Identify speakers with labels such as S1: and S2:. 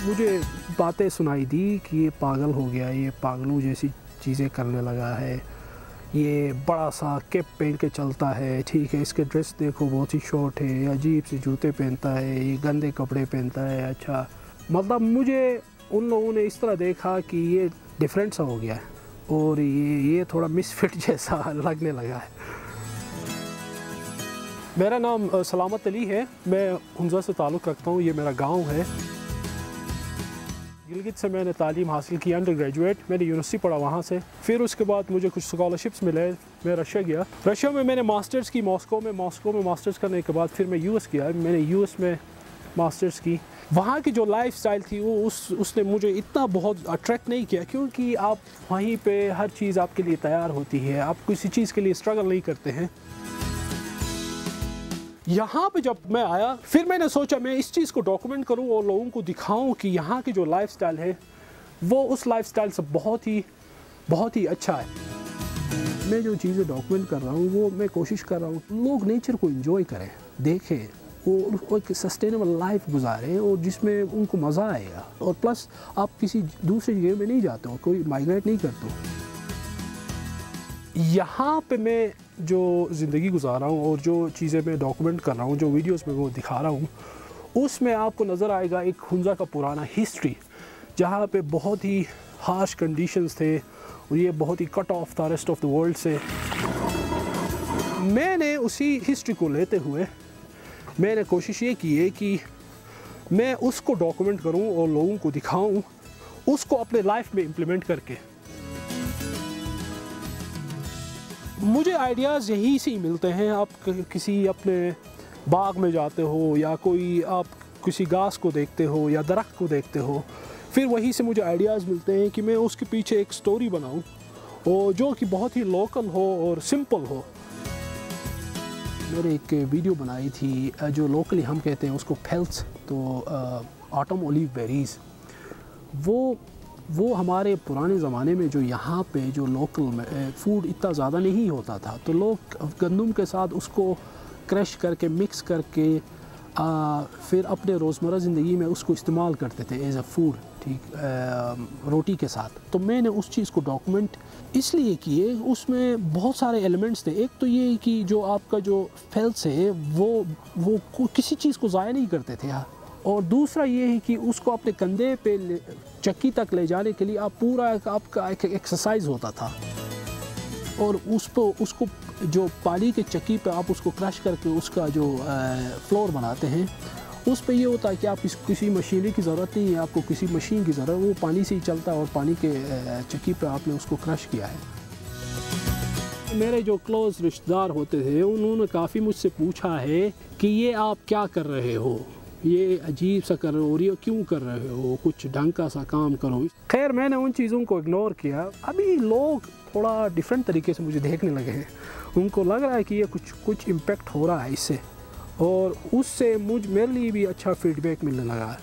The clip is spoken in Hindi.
S1: मुझे बातें सुनाई दी कि ये पागल हो गया, ये पागलों जैसी चीज़ें करने लगा है, ये बड़ा सा कैप पहन के चलता है, ठीक है, इसके ड्रेस देखो बहुत ही शॉर्ट है, अजीब से जूते पहनता है, ये गंदे कपड़े पहनता है। अच्छा, मतलब मुझे उन लोगों ने इस तरह देखा कि ये डिफरेंट सा हो गया है और ये थोड़ा मिसफिट जैसा लगने लगा है। मेरा नाम सलामत अली है, मैं हुंज़ा से ताल्लुक़ रखता हूँ, ये मेरा गांव है। गिलगित से मैंने तालीम हासिल की, अंडर ग्रेजुएट, मैंने यूनिवर्सिटी पढ़ा वहाँ से। फिर उसके बाद मुझे कुछ स्कॉलरशिप्स मिले, मैं रशिया गया। रशिया में मैंने मास्टर्स की मॉस्को में मास्टर्स करने के बाद फिर मैं यूएस गया, मैंने यूएस में मास्टर्स की। वहाँ की जो लाइफ स्टाइल थी वो उसने मुझे इतना बहुत अट्रैक्ट नहीं किया, क्योंकि आप वहीं पे हर चीज़ आपके लिए तैयार होती है, आप किसी चीज़ के लिए स्ट्रगल नहीं करते हैं। यहाँ पे जब मैं आया फिर मैंने सोचा मैं इस चीज़ को डॉक्यूमेंट करूँ और लोगों को दिखाऊँ कि यहाँ की जो लाइफस्टाइल है वो उस लाइफस्टाइल से बहुत ही अच्छा है। मैं जो चीज़ें डॉक्यूमेंट कर रहा हूँ वो मैं कोशिश कर रहा हूँ लोग नेचर को एंजॉय करें, देखें, वो एक सस्टेनेबल लाइफ गुजारें और जिसमें उनको मज़ा आएगा। और प्लस आप किसी दूसरी जगह में नहीं जाते हो, कोई माइग्रेट नहीं करते हो। यहाँ पे मैं जो ज़िंदगी गुजार रहा हूँ और जो चीज़ें मैं डॉक्यूमेंट कर रहा हूँ, जो वीडियोस में वो दिखा रहा हूँ, उसमें आपको नज़र आएगा एक हुंज़ा का पुराना हिस्ट्री, जहाँ पे बहुत ही हार्श कंडीशंस थे और ये बहुत ही कट ऑफ था रेस्ट ऑफ द वर्ल्ड से। मैंने उसी हिस्ट्री को लेते हुए मैंने कोशिश ये की है कि मैं उसको डॉक्यूमेंट करूँ और लोगों को दिखाऊँ, उसको अपने लाइफ में इम्प्लीमेंट करके। मुझे आइडियाज़ यहीं से ही मिलते हैं। आप किसी अपने बाग में जाते हो या कोई आप किसी घास को देखते हो या दरख्त को देखते हो, फिर वहीं से मुझे आइडियाज़ मिलते हैं कि मैं उसके पीछे एक स्टोरी बनाऊं और जो कि बहुत ही लोकल हो और सिंपल हो। मैंने एक वीडियो बनाई थी जो लोकली हम कहते हैं उसको फेल्स, तो ऑटम ओलिव बेरीज़, वो हमारे पुराने ज़माने में जो यहाँ पे जो लोकल फूड इतना ज़्यादा नहीं होता था, तो लोग गंदम के साथ उसको क्रश करके मिक्स करके फिर अपने रोज़मर्रा ज़िंदगी में उसको इस्तेमाल करते थे एज अ फूड, ठीक, रोटी के साथ। तो मैंने उस चीज़ को डॉक्यूमेंट इसलिए किए, उसमें बहुत सारे एलिमेंट्स थे। एक तो ये कि जो आपका जो फेल्स है वो किसी चीज़ को ज़ाया नहीं करते थे यहाँ, और दूसरा ये है कि उसको अपने कंधे पे चक्की तक ले जाने के लिए आप पूरा आपका एक एक्सरसाइज होता था। और उसको जो पानी के चक्की पे आप उसको क्रश करके उसका जो फ्लोर बनाते हैं, उस पे ये होता है कि आप किसी मशीनरी की ज़रूरत नहीं है, आपको किसी मशीन की ज़रूरत, वो पानी से ही चलता है और पानी के चक्की पे आपने उसको क्रश किया है। मेरे जो क्लोज़ रिश्तेदार होते थे उन्होंने काफ़ी मुझसे पूछा है कि ये आप क्या कर रहे हो, ये अजीब सा कर रहे हो और ये क्यों कर रहे हो, कुछ ढंग का सा काम करो। खैर मैंने उन चीज़ों को इग्नोर किया। अभी लोग थोड़ा डिफरेंट तरीके से मुझे देखने लगे हैं, उनको लग रहा है कि ये कुछ इम्पेक्ट हो रहा है इससे, और उससे मेरे लिए भी अच्छा फीडबैक मिलने लगा है।